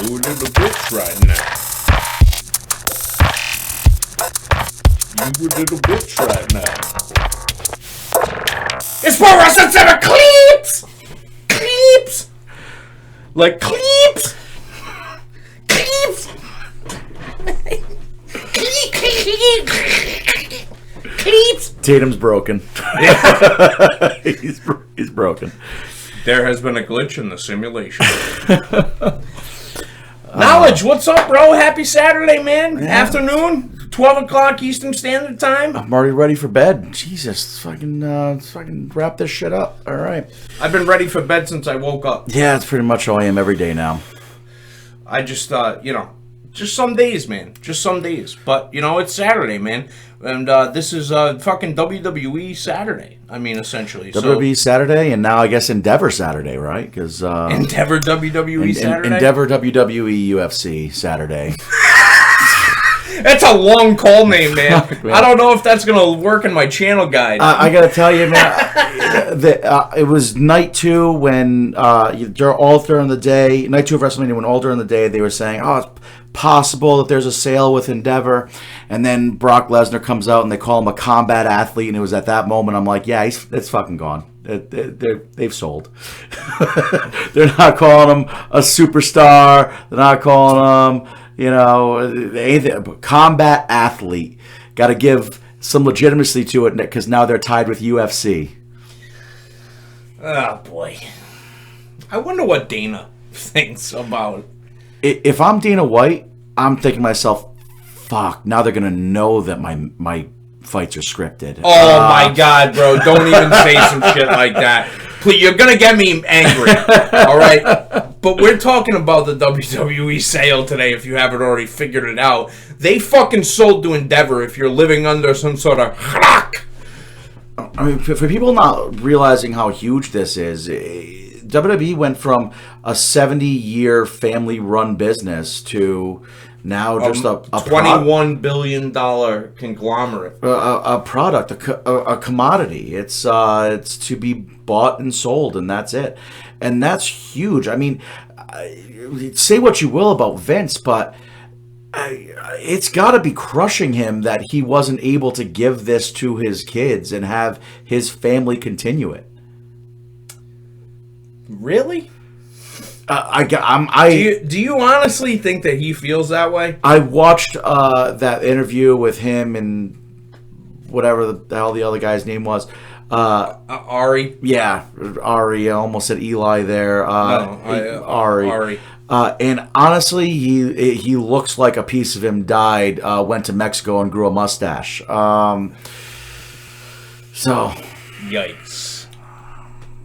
Do a little bitch right now. You a little bitch right now. It's Pro Wrestling Center Cleeps! Cleeps! Like Cleeps! Cleeps! Cleeps! Tatum's broken. He's broken. There has been a glitch in the simulation. Knowledge, what's up, bro? Happy Saturday, man. Yeah. Afternoon, 12 o'clock Eastern Standard Time. I'm already ready for bed. Jesus, let's fucking wrap this shit up. All right. I've been ready for bed since I woke up. Yeah, that's pretty much how I am every day now. I just, just some days, man. Just some days. But, it's Saturday, man. And this is fucking WWE Saturday. I mean, essentially. WWE Saturday, and now I guess Endeavor Saturday, right? Because Endeavor WWE Saturday? Endeavor WWE UFC Saturday. That's a long call name, man. I don't know if that's going to work in my channel guide. I got to tell you, man, it was night 2 when, all during the day, night 2 of WrestleMania, when all during the day they were saying, oh, it's possible that there's a sale with Endeavor, and then Brock Lesnar comes out and they call him a combat athlete, and it was at that moment I'm like, yeah, it's fucking gone. They've sold. They're not calling him a superstar. They're not calling him, anything. Combat athlete. Got to give some legitimacy to it because now they're tied with UFC. Oh boy, I wonder what Dana thinks about. If I'm Dana White, I'm thinking to myself, fuck, now they're going to know that my fights are scripted. Oh, my God, bro. Don't even say some shit like that. Please, you're going to get me angry. All right? But we're talking about the WWE sale today, if you haven't already figured it out. They fucking sold to Endeavor if you're living under some sort of harak. I mean, for people not realizing how huge this is, WWE went from a 70-year family-run business to now just a $21 billion conglomerate. A product, a commodity. It's to be bought and sold, and that's it. And that's huge. I mean, say what you will about Vince, but it's got to be crushing him that he wasn't able to give this to his kids and have his family continue it. Really? Do you honestly think that he feels that way? I watched that interview with him and whatever the hell the other guy's name was. Ari? Yeah, Ari. I almost said Eli there. Ari. And honestly, he looks like a piece of him died, went to Mexico and grew a mustache. So. Yikes.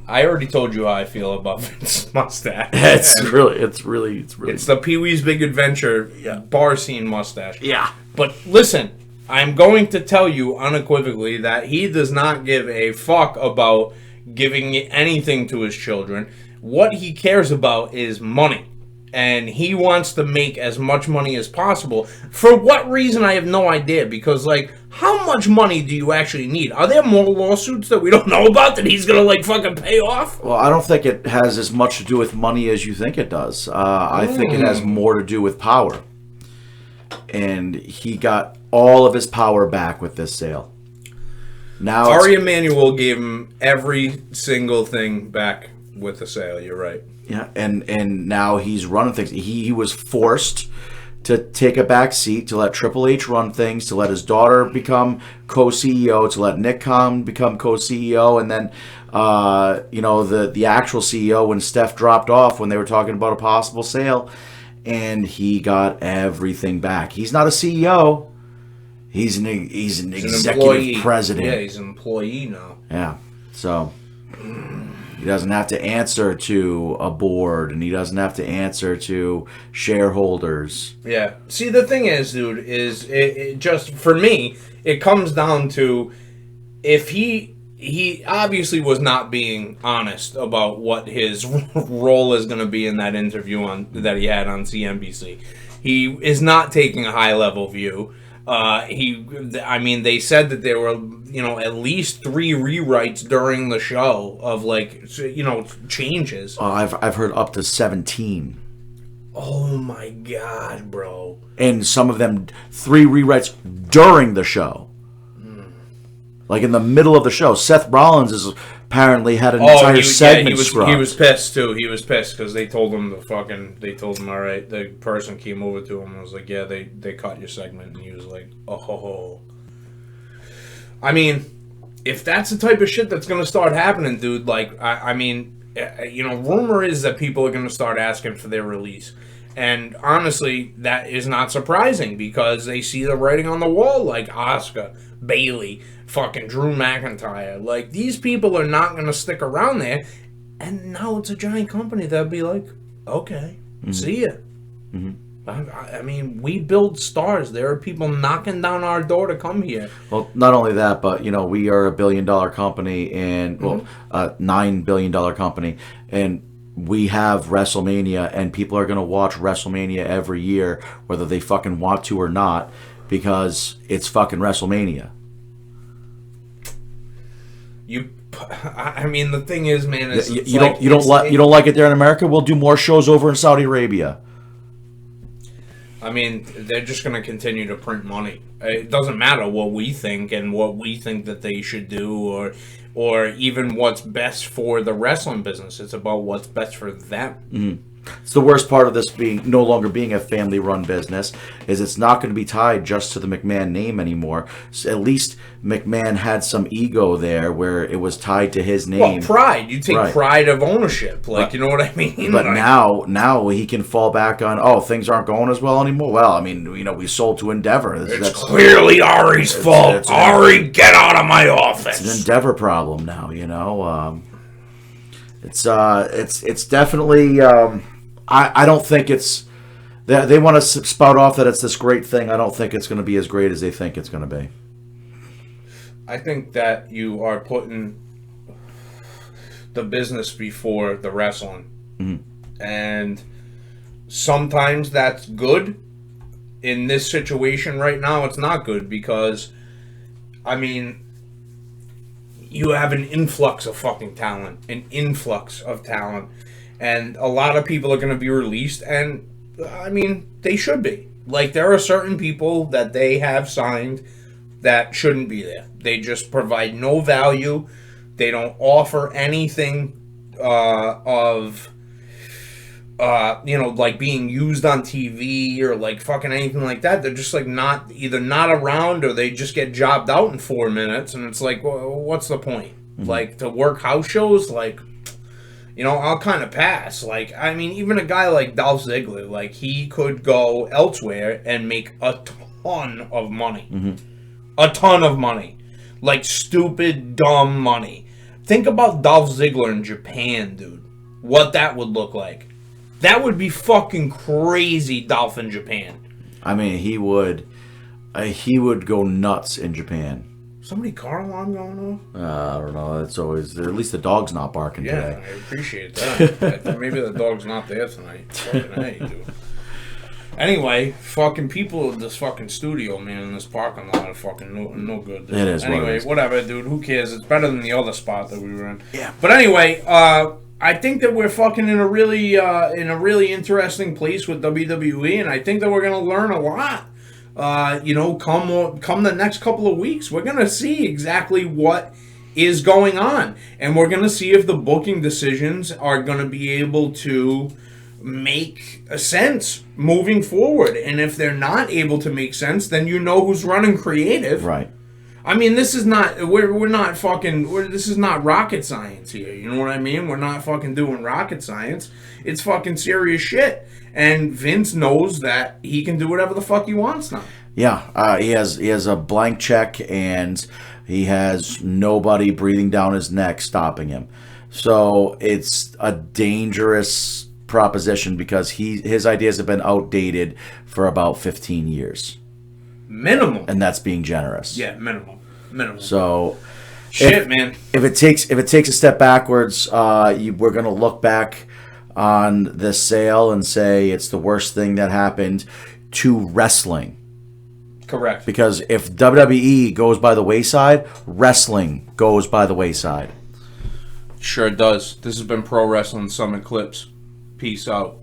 I already told you how I feel about Vince's mustache. It's really. It's the Pee-wee's Big Adventure bar scene mustache. Yeah. But listen, I'm going to tell you unequivocally that he does not give a fuck about giving anything to his children. What he cares about is money. And he wants to make as much money as possible. For what reason, I have no idea. Because, how much money do you actually need? Are there more lawsuits that we don't know about that he's going to, fucking pay off? Well, I don't think it has as much to do with money as you think it does. I think it has more to do with power. And he got all of his power back with this sale. Now Ari Emanuel gave him every single thing back with the sale. You're right. Yeah, and now he's running things. He was forced to take a back seat, to let Triple H run things, to let his daughter become co-CEO, to let Nick Khan become co-CEO, and then the actual CEO when Steph dropped off when they were talking about a possible sale, and he got everything back. He's not a CEO. He's an executive president. Yeah, he's an employee now. Yeah, so he doesn't have to answer to a board, and he doesn't have to answer to shareholders. Yeah. See, the thing is, dude, is it just, for me, it comes down to if he obviously was not being honest about what his role is going to be in that interview that he had on CNBC. He is not taking a high-level view. They said that there were, at least 3 rewrites during the show of changes. I've heard up to 17. Oh my God, bro. And some of them 3 rewrites during the show. Like in the middle of the show. Seth Rollins is apparently had an entire segment scrubbed. He was pissed too. He was pissed because they told him all right. The person came over to him and was like, yeah, they cut your segment, and he was like, oh. I mean, if that's the type of shit that's gonna start happening, dude, like I mean, you know, rumor is that people are gonna start asking for their release. And honestly, that is not surprising because they see the writing on the wall, like Asuka, Bayley, fucking Drew McIntyre. Like, these people are not going to stick around there. And now it's a giant company that'll be like, okay, see ya. I mean, we build stars. There are people knocking down our door to come here. Well, not only that, but, you know, we are a $1 billion company and, well, $9 billion company. And we have WrestleMania, and people are going to watch WrestleMania every year, whether they fucking want to or not, because it's fucking WrestleMania. I mean, the thing is, man, is you don't like it there in America? We'll do more shows over in Saudi Arabia. I mean, they're just going to continue to print money. It doesn't matter what we think and what we think that they should do, or even what's best for the wrestling business. It's about what's best for them. It's the worst part of this being no longer being a family-run business is it's not going to be tied just to the McMahon name anymore. So at least McMahon had some ego there where it was tied to his name. Well, pride. You take pride of ownership. Like, you know what I mean? But now he can fall back on, things aren't going as well anymore. Well, I mean, you know, we sold to Endeavor. It's clearly Ari's fault. Ari, get out of my office. It's an Endeavor problem now, you know. It's definitely... I don't think it's... They want to spout off that it's this great thing. I don't think it's going to be as great as they think it's going to be. I think that you are putting the business before the wrestling. And sometimes that's good. In this situation right now, it's not good because, I mean, you have an influx of fucking talent. And a lot of people are going to be released, and, I mean, they should be. Like, there are certain people that they have signed that shouldn't be there. They just provide no value. They don't offer anything like being used on TV or, like, fucking anything like that. They're just, like, either not around or they just get jobbed out in 4 minutes, and it's like, well, what's the point? Like, to work house shows, like... You know, I'll kind of pass. Like, I mean, even a guy like Dolph Ziggler, like, he could go elsewhere and make a ton of money. A ton of money. Like, stupid, dumb money. Think about Dolph Ziggler in Japan, dude. What that would look like. That would be fucking crazy, Dolph in Japan. I mean, he would go nuts in Japan. Somebody car alarm going off? I don't know. It's always... At least the dog's not barking today. Yeah, I appreciate that. Maybe the dog's not there tonight. Fucking hey, dude. Anyway, fucking people in this fucking studio, man, in this parking lot are fucking no good. Dude. It is. Anyway, whatever, dude. Who cares? It's better than the other spot that we were in. Yeah. But anyway, I think that we're fucking in a really interesting place with WWE, and I think that we're gonna learn a lot. You know, come the next couple of weeks, we're going to see exactly what is going on. And we're going to see if the booking decisions are going to be able to make sense moving forward. And if they're not able to make sense, then you know who's running creative. Right. I mean, this is not, this is not rocket science here. You know what I mean? We're not fucking doing rocket science. It's fucking serious shit. And Vince knows that he can do whatever the fuck he wants now. Yeah, he has a blank check, and he has nobody breathing down his neck stopping him. So it's a dangerous proposition because his ideas have been outdated for about 15 years. Minimum. And that's being generous. Yeah, minimum. So man. If it takes a step backwards, we're going to look back on this sale and say it's the worst thing that happened to wrestling. Correct. Because if WWE goes by the wayside, wrestling goes by the wayside. Sure does. This has been Pro Wrestling Summit Clips. Peace out.